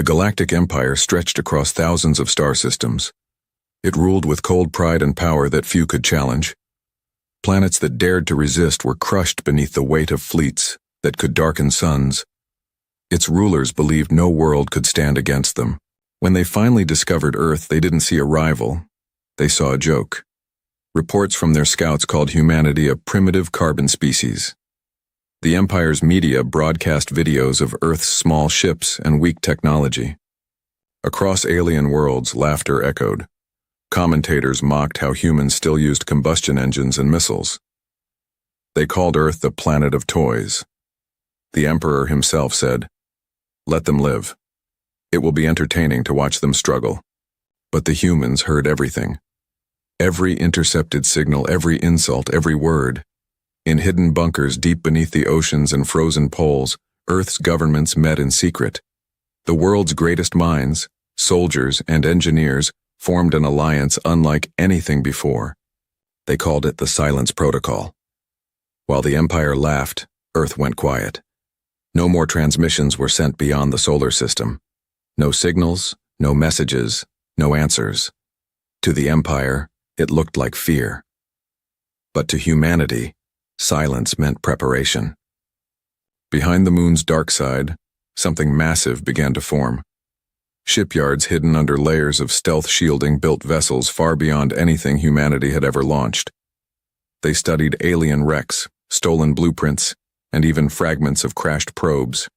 The galactic empire stretched across thousands of star systems. It ruled with cold pride and power that few could challenge. Planets that dared to resist were crushed beneath the weight of fleets that could darken suns. Its rulers believed no world could stand against them. When they finally discovered Earth, they didn't see a rival. They saw a joke. Reports from their scouts called humanity a primitive carbon species. The Empire's media broadcast videos of Earth's small ships and weak technology. Across alien worlds, laughter echoed. Commentators mocked how humans still used combustion engines and missiles. They called Earth the planet of toys. The Emperor himself said, "Let them live. It will be entertaining to watch them struggle." But the humans heard everything. Every intercepted signal, every insult, every word. In hidden bunkers deep beneath the oceans and frozen poles, Earth's governments met in secret. The world's greatest minds, soldiers and engineers, formed an alliance unlike anything before. They called it the Silence Protocol. While the Empire laughed, Earth went quiet. No more transmissions were sent beyond the solar system. No signals, no messages, no answers. To the Empire, it looked like fear. But to humanity, silence meant preparation. Behind the moon's dark side, something massive began to form. Shipyards hidden under layers of stealth shielding built vessels far beyond anything humanity had ever launched. They studied alien wrecks, stolen blueprints, and even fragments of crashed probes.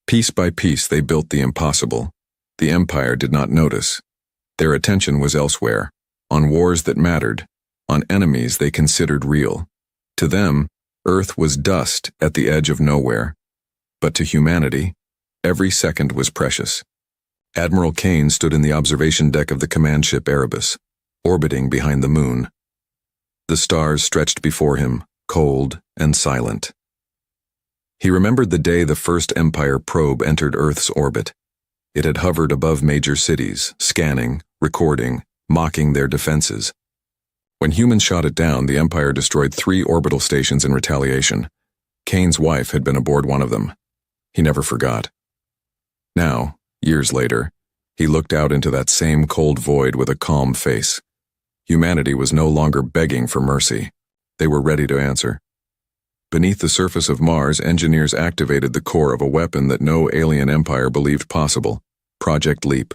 Piece by piece they built the impossible. The Empire did not notice. Their attention was elsewhere, on wars that mattered, on enemies they considered real. To them, Earth was dust at the edge of nowhere. But to humanity, every second was precious. Admiral Kane stood in the observation deck of the command ship Erebus, orbiting behind the moon. The stars stretched before him, cold and silent. He remembered the day the first Empire probe entered Earth's orbit. It had hovered above major cities, scanning, recording, mocking their defenses. When humans shot it down, the Empire destroyed 3 orbital stations in retaliation. Kane's wife had been aboard one of them. He never forgot. Now, years later, he looked out into that same cold void with a calm face. Humanity was no longer begging for mercy. They were ready to answer. Beneath the surface of Mars, engineers activated the core of a weapon that no alien empire believed possible, Project Leap.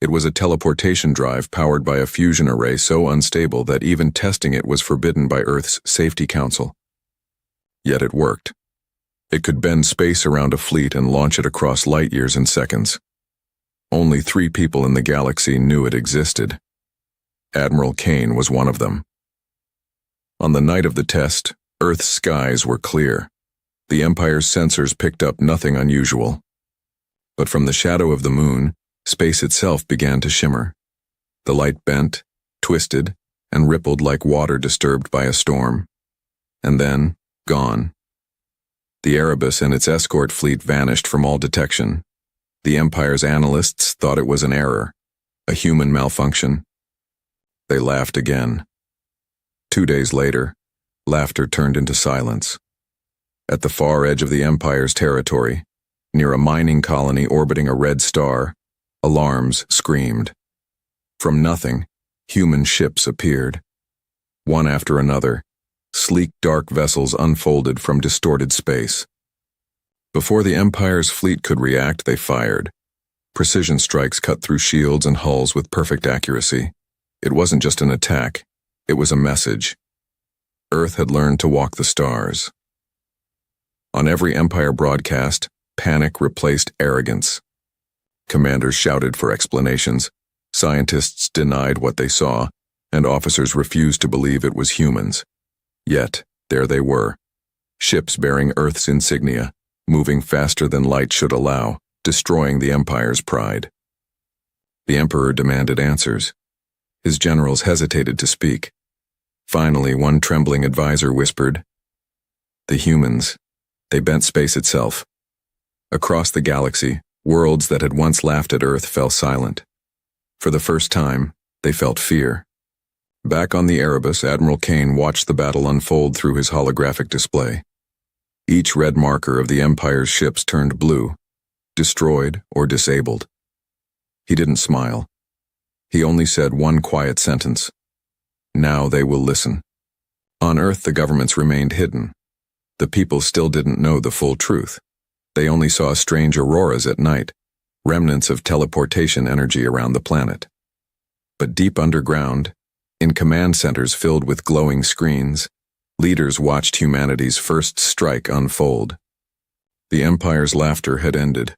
It was a teleportation drive powered by a fusion array so unstable that even testing it was forbidden by Earth's Safety Council. Yet it worked. It could bend space around a fleet and launch it across light years in seconds. Only 3 people in the galaxy knew it existed. Admiral Kane was one of them. On the night of the test, Earth's skies were clear. The Empire's sensors picked up nothing unusual. But from the shadow of the moon, space itself began to shimmer. The light bent, twisted, and rippled like water disturbed by a storm. And then, gone. The Erebus and its escort fleet vanished from all detection. The Empire's analysts thought it was an error, a human malfunction. They laughed again. 2 days later, laughter turned into silence. At the far edge of the Empire's territory, near a mining colony orbiting a red star, alarms screamed. From nothing, human ships appeared. One after another, sleek dark vessels unfolded from distorted space. Before the Empire's fleet could react, they fired. Precision strikes cut through shields and hulls with perfect accuracy. It wasn't just an attack, it was a message. Earth had learned to walk the stars. On every Empire broadcast, panic replaced arrogance. Commanders shouted for explanations, scientists denied what they saw, and officers refused to believe it was humans. Yet, there they were, ships bearing Earth's insignia, moving faster than light should allow, destroying the Empire's pride. The Emperor demanded answers. His generals hesitated to speak. Finally, one trembling advisor whispered, "The humans, they bent space itself." Across the galaxy, worlds that had once laughed at Earth fell silent. For the first time, they felt fear. Back on the Erebus, Admiral Kane watched the battle unfold through his holographic display. Each red marker of the Empire's ships turned blue. destroyed, or disabled. He didn't smile. He only said one quiet sentence. Now they will listen. On Earth, the governments remained hidden. The people still didn't know the full truth. They only saw strange auroras at night, remnants of teleportation energy around the planet. But deep underground, in command centers filled with glowing screens, leaders watched humanity's first strike unfold. The Empire's laughter had ended.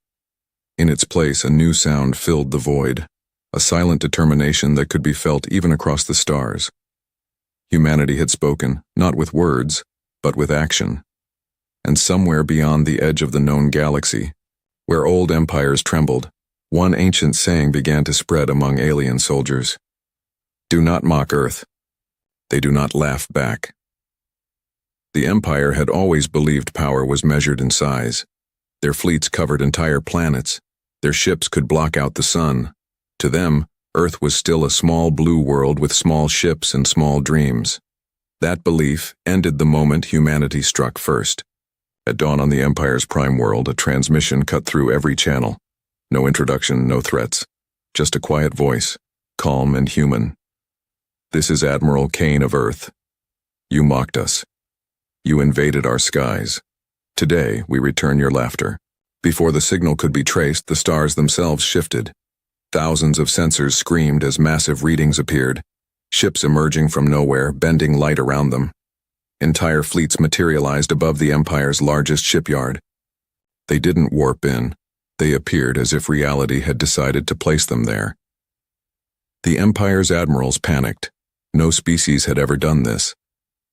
In its place, a new sound filled the void, a silent determination that could be felt even across the stars. Humanity had spoken, not with words, but with action. And somewhere beyond the edge of the known galaxy, where old empires trembled, one ancient saying began to spread among alien soldiers. Do not mock Earth. They do not laugh back. The Empire had always believed power was measured in size. Their fleets covered entire planets. Their ships could block out the sun. To them, Earth was still a small blue world with small ships and small dreams. That belief ended the moment humanity struck first. At dawn on the Empire's prime world, a transmission cut through every channel. No introduction, no threats. Just a quiet voice, calm and human. This is Admiral Kane of Earth. You mocked us. You invaded our skies. Today, we return your laughter. Before the signal could be traced, the stars themselves shifted. Thousands of sensors screamed as massive readings appeared, ships emerging from nowhere, bending light around them. Entire fleets materialized above the Empire's largest shipyard. They didn't warp in. They appeared as if reality had decided to place them there. The Empire's admirals panicked. No species had ever done this.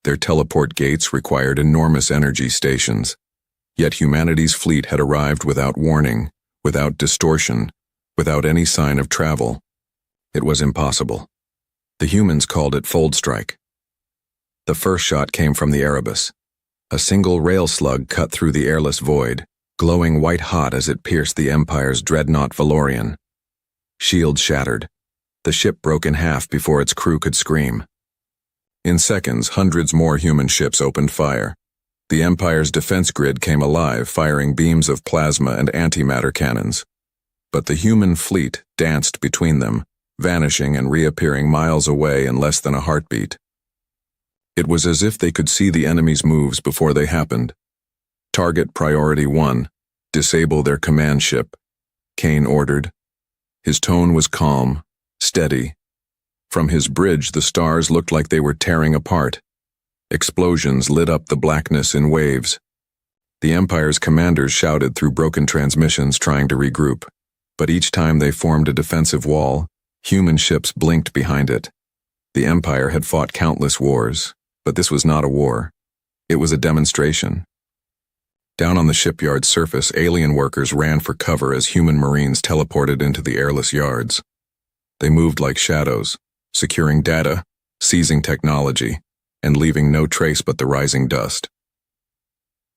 Their teleport gates required enormous energy stations. Yet humanity's fleet had arrived without warning, without distortion, without any sign of travel. It was impossible. The humans called it fold strike. The first shot came from the Erebus. A single rail slug cut through the airless void, glowing white-hot as it pierced the Empire's dreadnought Valorian. Shields shattered. The ship broke in half before its crew could scream. In seconds, hundreds more human ships opened fire. The Empire's defense grid came alive, firing beams of plasma and antimatter cannons. But the human fleet danced between them, vanishing and reappearing miles away in less than a heartbeat. It was as if they could see the enemy's moves before they happened. Target Priority 1, disable their command ship, Kane ordered. His tone was calm, steady. From his bridge, the stars looked like they were tearing apart. Explosions lit up the blackness in waves. The Empire's commanders shouted through broken transmissions trying to regroup, but each time they formed a defensive wall, human ships blinked behind it. The Empire had fought countless wars, but this was not a war. It was a demonstration. Down on the shipyard surface, alien workers ran for cover as human marines teleported into the airless yards. They moved like shadows, securing data, seizing technology, and leaving no trace but the rising dust.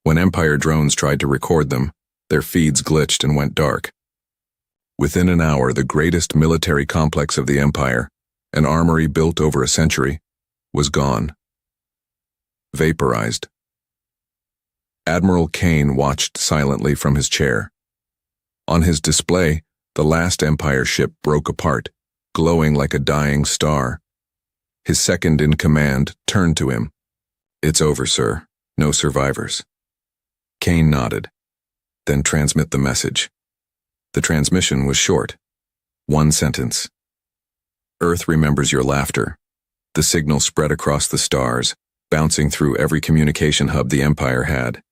When Empire drones tried to record them, their feeds glitched and went dark. Within an hour, the greatest military complex of the Empire, an armory built over a century, was gone. Vaporized. Admiral Kane watched silently from his chair. On his display, the last Empire ship broke apart, glowing like a dying star. His second in command turned to him. "It's over, sir. No survivors." Kane nodded. "Then transmit the message." The transmission was short. One sentence. "Earth remembers your laughter." The signal spread across the stars, bouncing through every communication hub the Empire had.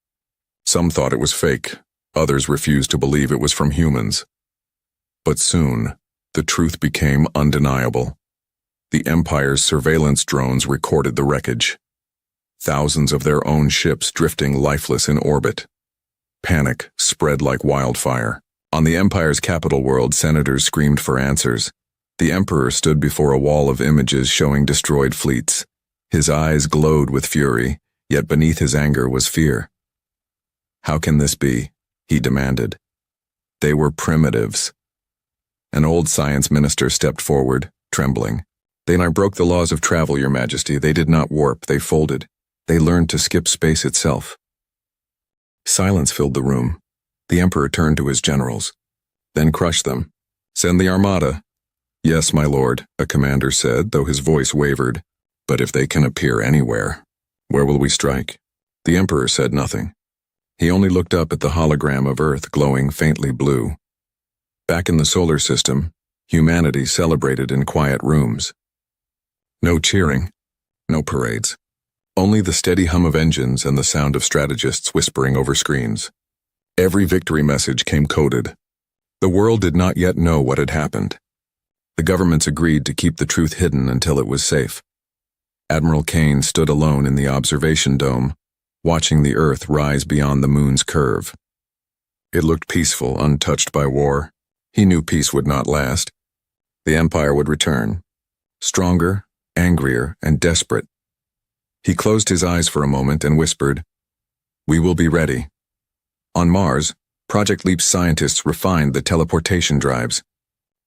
Some thought it was fake. Others refused to believe it was from humans. But soon, the truth became undeniable. The Empire's surveillance drones recorded the wreckage. Thousands of their own ships drifting lifeless in orbit. Panic spread like wildfire. On the Empire's capital world, senators screamed for answers. The Emperor stood before a wall of images showing destroyed fleets. His eyes glowed with fury, yet beneath his anger was fear. "How can this be?" he demanded. "They were primitives." An old science minister stepped forward, trembling. "They broke the laws of travel, Your Majesty. They did not warp, they folded. They learned to skip space itself." Silence filled the room. The Emperor turned to his generals. Then crush them. Send the armada. Yes, my lord, a commander said, though his voice wavered. But if they can appear anywhere, where will we strike? The Emperor said nothing. He only looked up at the hologram of Earth glowing faintly blue. Back in the solar system, humanity celebrated in quiet rooms. No cheering, no parades. Only the steady hum of engines and the sound of strategists whispering over screens. Every victory message came coded. The world did not yet know what had happened. The governments agreed to keep the truth hidden until it was safe. Admiral Kane stood alone in the observation dome, watching the Earth rise beyond the moon's curve. It looked peaceful, untouched by war. He knew peace would not last. The Empire would return, stronger, angrier, and desperate. He closed his eyes for a moment and whispered, "We will be ready." On Mars, Project Leap's scientists refined the teleportation drives.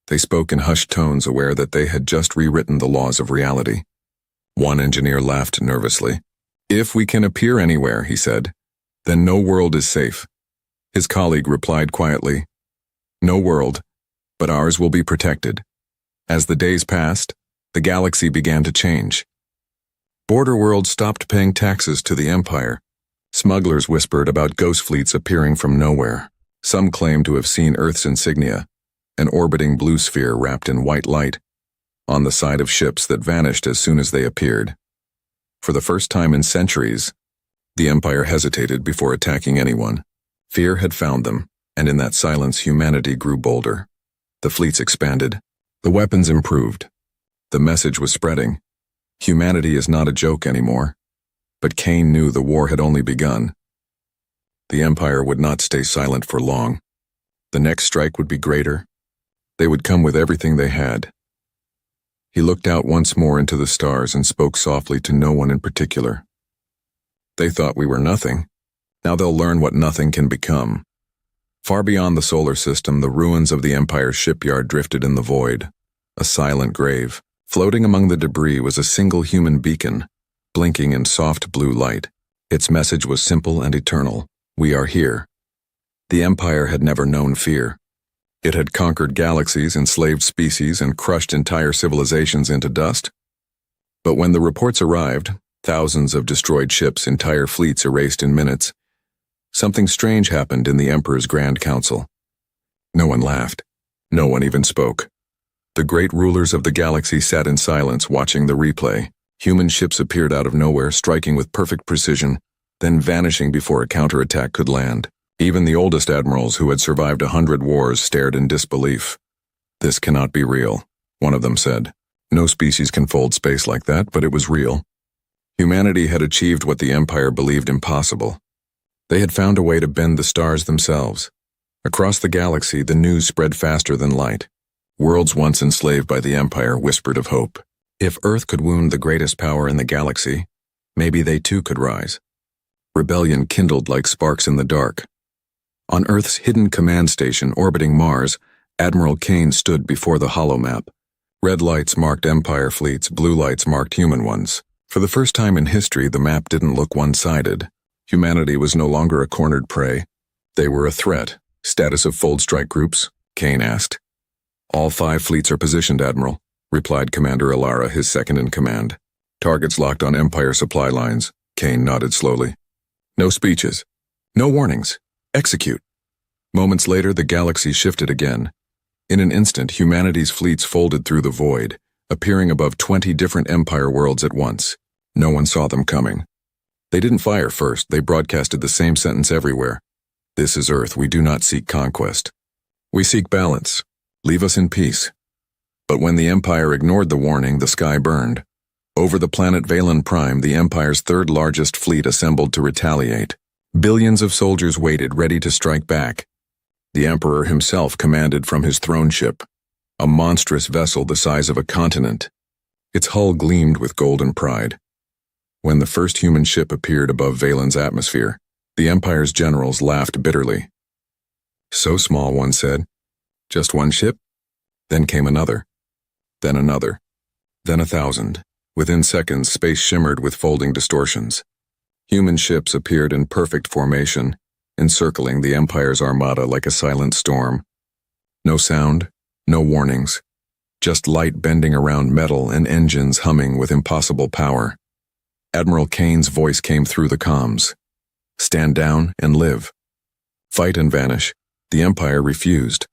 They spoke in hushed tones, aware that they had just rewritten the laws of reality. One engineer laughed nervously. "If we can appear anywhere," he said, "then no world is safe." His colleague replied quietly, "No world, but ours will be protected." As the days passed, the galaxy began to change. Border worlds stopped paying taxes to the Empire. Smugglers whispered about ghost fleets appearing from nowhere. Some claimed to have seen Earth's insignia, an orbiting blue sphere wrapped in white light, on the side of ships that vanished as soon as they appeared. For the first time in centuries, the Empire hesitated before attacking anyone. Fear had found them, and in that silence humanity grew bolder. The fleets expanded. The weapons improved. The message was spreading. Humanity is not a joke anymore. But Kane knew the war had only begun. The Empire would not stay silent for long. The next strike would be greater. They would come with everything they had. He looked out once more into the stars and spoke softly to no one in particular. "They thought we were nothing. Now they'll learn what nothing can become." Far beyond the solar system, the ruins of the Empire's shipyard drifted in the void, a silent grave. Floating among the debris was a single human beacon, blinking in soft blue light. Its message was simple and eternal: "We are here." The Empire had never known fear. It had conquered galaxies, enslaved species, and crushed entire civilizations into dust. But when the reports arrived, thousands of destroyed ships, entire fleets erased in minutes, something strange happened in the Emperor's Grand Council. No one laughed. No one even spoke. The great rulers of the galaxy sat in silence, watching the replay. Human ships appeared out of nowhere, striking with perfect precision, then vanishing before a counterattack could land. Even the oldest admirals, who had survived 100 wars, stared in disbelief. "This cannot be real," one of them said. "No species can fold space like that," but it was real. Humanity had achieved what the Empire believed impossible. They had found a way to bend the stars themselves. Across the galaxy, the news spread faster than light. Worlds once enslaved by the Empire whispered of hope. If Earth could wound the greatest power in the galaxy, maybe they too could rise. Rebellion kindled like sparks in the dark. On Earth's hidden command station orbiting Mars, Admiral Kane stood before the holomap. Red lights marked Empire fleets, blue lights marked human ones. For the first time in history, the map didn't look one-sided. Humanity was no longer a cornered prey. They were a threat. "Status of fold strike groups?" Kane asked. "All 5 fleets are positioned, Admiral," replied Commander Alara, his second-in-command. "Targets locked on Empire supply lines." Kane nodded slowly. "No speeches. No warnings. Execute." Moments later, the galaxy shifted again. In an instant, humanity's fleets folded through the void, appearing above 20 different Empire worlds at once. No one saw them coming. They didn't fire first. They broadcasted the same sentence everywhere. "This is Earth. We do not seek conquest. We seek balance. Leave us in peace." But when the Empire ignored the warning, the sky burned. Over the planet Valen Prime, the Empire's third-largest fleet assembled to retaliate. Billions of soldiers waited, ready to strike back. The Emperor himself commanded from his throne ship, a monstrous vessel the size of a continent. Its hull gleamed with golden pride. When the first human ship appeared above Valen's atmosphere, the Empire's generals laughed bitterly. "So small," one said. "Just one ship?" Then came another. Then another. Then 1,000. Within seconds, space shimmered with folding distortions. Human ships appeared in perfect formation, encircling the Empire's armada like a silent storm. No sound, no warnings, just light bending around metal and engines humming with impossible power. Admiral Kane's voice came through the comms. Stand down and live. Fight and vanish. The Empire refused.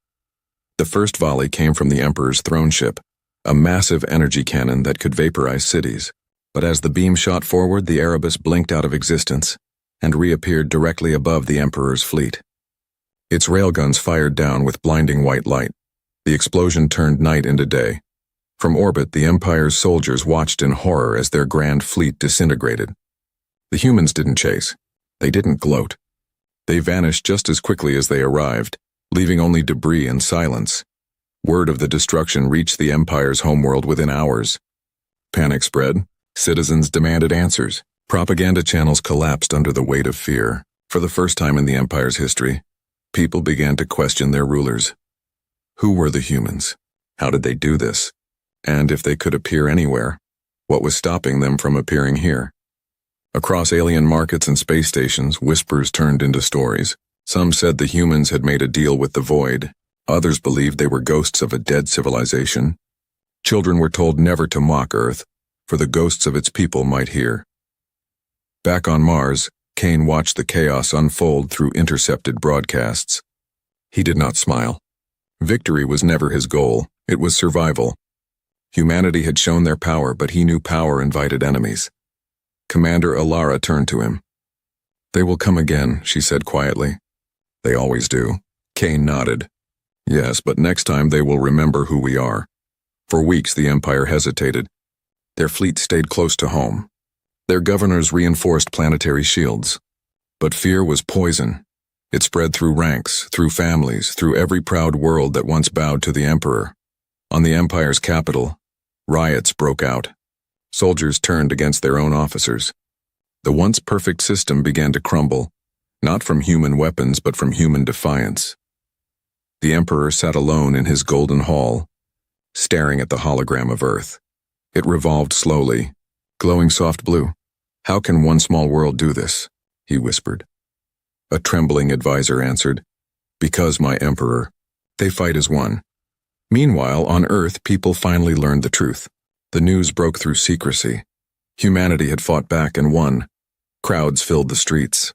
The first volley came from the Emperor's throne ship, a massive energy cannon that could vaporize cities. But as the beam shot forward, the Erebus blinked out of existence and reappeared directly above the Emperor's fleet. Its railguns fired down with blinding white light. The explosion turned night into day. From orbit, the Empire's soldiers watched in horror as their grand fleet disintegrated. The humans didn't chase. They didn't gloat. They vanished just as quickly as they arrived, leaving only debris and silence. Word of the destruction reached the Empire's homeworld within hours. Panic spread. Citizens demanded answers. Propaganda channels collapsed under the weight of fear. For the first time in the Empire's history, people began to question their rulers. Who were the humans? How did they do this? And if they could appear anywhere, what was stopping them from appearing here? Across alien markets and space stations, whispers turned into stories. Some said the humans had made a deal with the void. Others believed they were ghosts of a dead civilization. Children were told never to mock Earth, for the ghosts of its people might hear. Back on Mars, Kane watched the chaos unfold through intercepted broadcasts. He did not smile. Victory was never his goal, it was survival. Humanity had shown their power, but he knew power invited enemies. Commander Alara turned to him. "They will come again," she said quietly. "They always do." Kane nodded. "Yes, but next time they will remember who we are." For weeks the Empire hesitated. Their fleet stayed close to home. Their governors reinforced planetary shields. But fear was poison. It spread through ranks, through families, through every proud world that once bowed to the Emperor. On the Empire's capital, riots broke out. Soldiers turned against their own officers. The once perfect system began to crumble, not from human weapons but from human defiance. The Emperor sat alone in his golden hall, staring at the hologram of Earth. It revolved slowly, glowing soft blue. "How can one small world do this?" he whispered. A trembling advisor answered, "Because, my Emperor, they fight as one." Meanwhile, on Earth, people finally learned the truth. The news broke through secrecy. Humanity had fought back and won. Crowds filled the streets.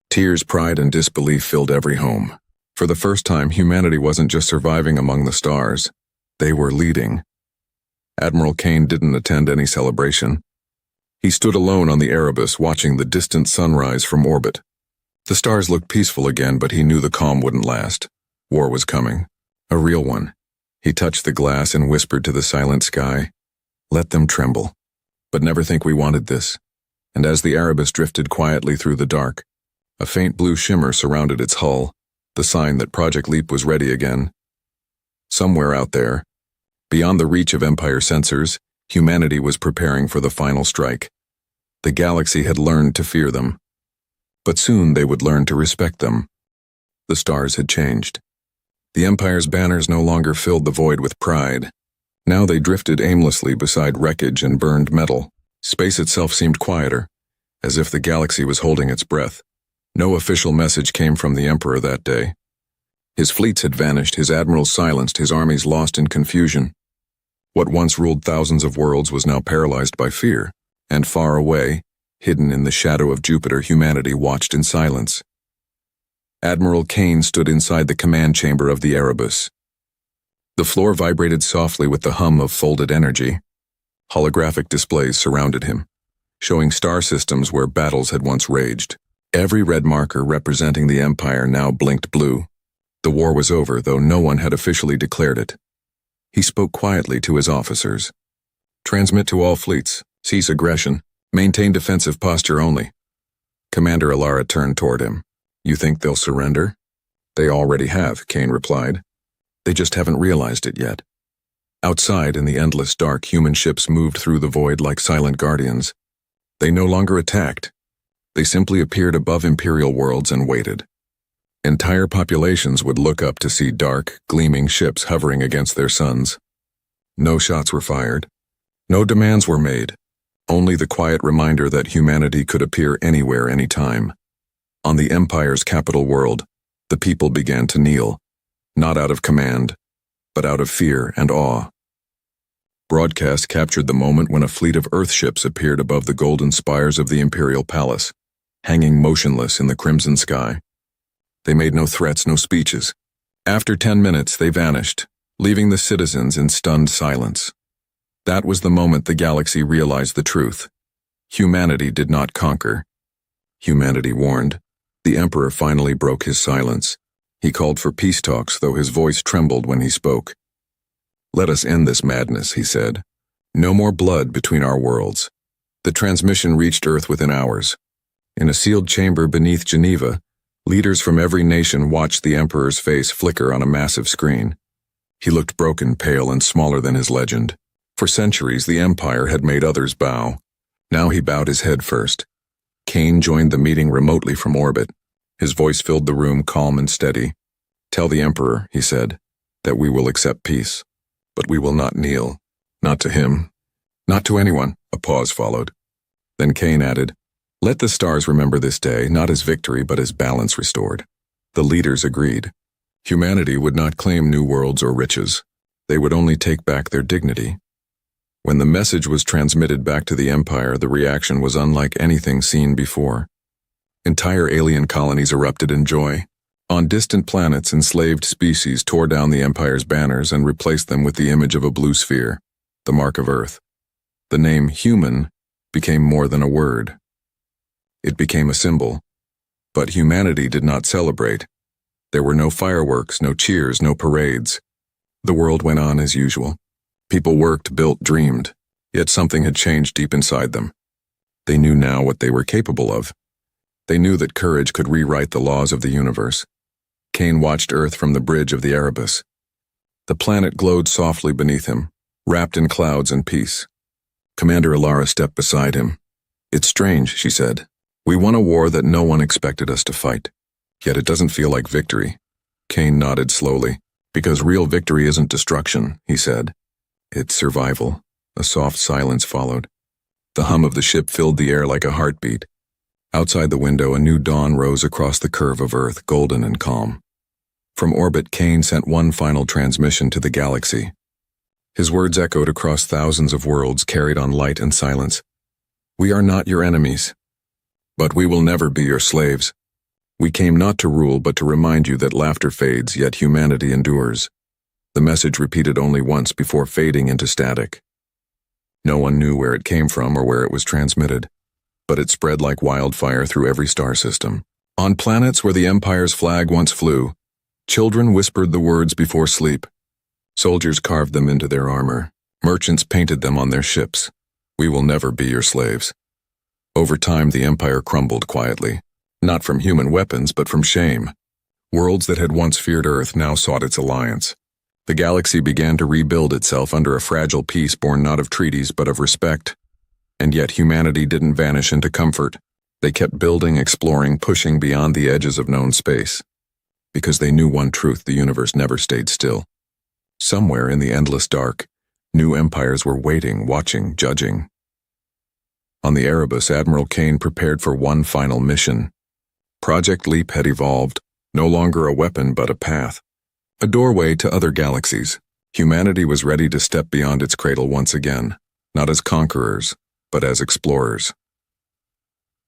Tears, pride, and disbelief filled every home. For the first time, humanity wasn't just surviving among the stars. They were leading. Admiral Kane didn't attend any celebration. He stood alone on the Erebus, watching the distant sunrise from orbit. The stars looked peaceful again, but he knew the calm wouldn't last. War was coming. A real one. He touched the glass and whispered to the silent sky, "Let them tremble. But never think we wanted this." And as the Erebus drifted quietly through the dark, a faint blue shimmer surrounded its hull, the sign that Project Leap was ready again. Somewhere out there, beyond the reach of Empire sensors, humanity was preparing for the final strike. The galaxy had learned to fear them. But soon they would learn to respect them. The stars had changed. The Empire's banners no longer filled the void with pride. Now they drifted aimlessly beside wreckage and burned metal. Space itself seemed quieter, as if the galaxy was holding its breath. No official message came from the Emperor that day. His fleets had vanished, his admirals silenced, his armies lost in confusion. What once ruled thousands of worlds was now paralyzed by fear, and far away, hidden in the shadow of Jupiter, humanity watched in silence. Admiral Kane stood inside the command chamber of the Erebus. The floor vibrated softly with the hum of folded energy. Holographic displays surrounded him, showing star systems where battles had once raged. Every red marker representing the Empire now blinked blue. The war was over, though no one had officially declared it. He spoke quietly to his officers. "Transmit to all fleets. Cease aggression. Maintain defensive posture only." Commander Alara turned toward him. "You think they'll surrender?" "They already have," Kane replied. "They just haven't realized it yet." Outside, in the endless dark, human ships moved through the void like silent guardians. They no longer attacked. They simply appeared above Imperial worlds and waited. Entire populations would look up to see dark, gleaming ships hovering against their suns. No shots were fired. No demands were made. Only the quiet reminder that humanity could appear anywhere, anytime. On the Empire's capital world, the people began to kneel, not out of command, but out of fear and awe. Broadcast captured the moment when a fleet of Earthships appeared above the golden spires of the Imperial Palace, hanging motionless in the crimson sky. They made no threats, no speeches. After 10 minutes, they vanished, leaving the citizens in stunned silence. That was the moment the galaxy realized the truth. Humanity did not conquer. Humanity warned. The Emperor finally broke his silence. He called for peace talks, though his voice trembled when he spoke. "Let us end this madness," he said. "No more blood between our worlds." The transmission reached Earth within hours. In a sealed chamber beneath Geneva, leaders from every nation watched the Emperor's face flicker on a massive screen. He looked broken, pale, and smaller than his legend. For centuries, the Empire had made others bow. Now he bowed his head first. Kane joined the meeting remotely from orbit. His voice filled the room, calm and steady. "Tell the Emperor," he said, "that we will accept peace. But we will not kneel. Not to him. Not to anyone." A pause followed. Then Kane added, "Let the stars remember this day, not as victory, but as balance restored." The leaders agreed. Humanity would not claim new worlds or riches. They would only take back their dignity. When the message was transmitted back to the Empire, the reaction was unlike anything seen before. Entire alien colonies erupted in joy. On distant planets, enslaved species tore down the Empire's banners and replaced them with the image of a blue sphere, the mark of Earth. The name human became more than a word. It became a symbol. But humanity did not celebrate. There were no fireworks, no cheers, no parades. The world went on as usual. People worked, built, dreamed, yet something had changed deep inside them. They knew now what they were capable of. They knew that courage could rewrite the laws of the universe. Kane watched Earth from the bridge of the Erebus. The planet glowed softly beneath him, wrapped in clouds and peace. Commander Alara stepped beside him. "It's strange," she said. "We won a war that no one expected us to fight. Yet it doesn't feel like victory." Kane nodded slowly. "Because real victory isn't destruction," he said. "It's survival." A soft silence followed. The hum of the ship filled the air like a heartbeat. Outside the window, a new dawn rose across the curve of Earth, golden and calm. From orbit, Kane sent one final transmission to the galaxy. His words echoed across thousands of worlds, carried on light and silence. "We are not your enemies, but we will never be your slaves. We came not to rule, but to remind you that laughter fades, yet humanity endures." The message repeated only once before fading into static. No one knew where it came from or where it was transmitted, but it spread like wildfire through every star system. On planets where the Empire's flag once flew, children whispered the words before sleep. Soldiers carved them into their armor. Merchants painted them on their ships. "We will never be your slaves." Over time, the Empire crumbled quietly, not from human weapons, but from shame. Worlds that had once feared Earth now sought its alliance. The galaxy began to rebuild itself under a fragile peace born not of treaties but of respect. And yet humanity didn't vanish into comfort. They kept building, exploring, pushing beyond the edges of known space. Because they knew one truth: the universe never stayed still. Somewhere in the endless dark, new empires were waiting, watching, judging. On the Erebus, Admiral Kane prepared for one final mission. Project Leap had evolved, no longer a weapon but a path. A doorway to other galaxies. Humanity was ready to step beyond its cradle once again, not as conquerors, but as explorers.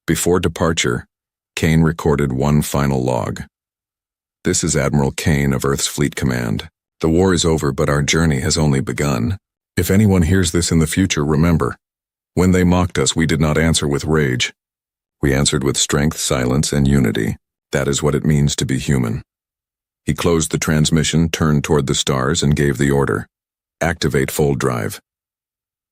Before departure, Kane recorded one final log. "This is Admiral Kane of Earth's Fleet Command. The war is over, but our journey has only begun. If anyone hears this in the future, remember, when they mocked us, we did not answer with rage. We answered with strength, silence, and unity. That is what it means to be human." He closed the transmission, turned toward the stars, and gave the order. "Activate fold drive."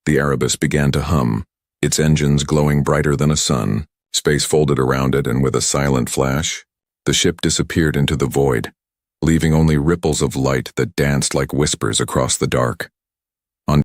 The Erebus began to hum, its engines glowing brighter than a sun. Space folded around it, and with a silent flash, the ship disappeared into the void, leaving only ripples of light that danced like whispers across the dark.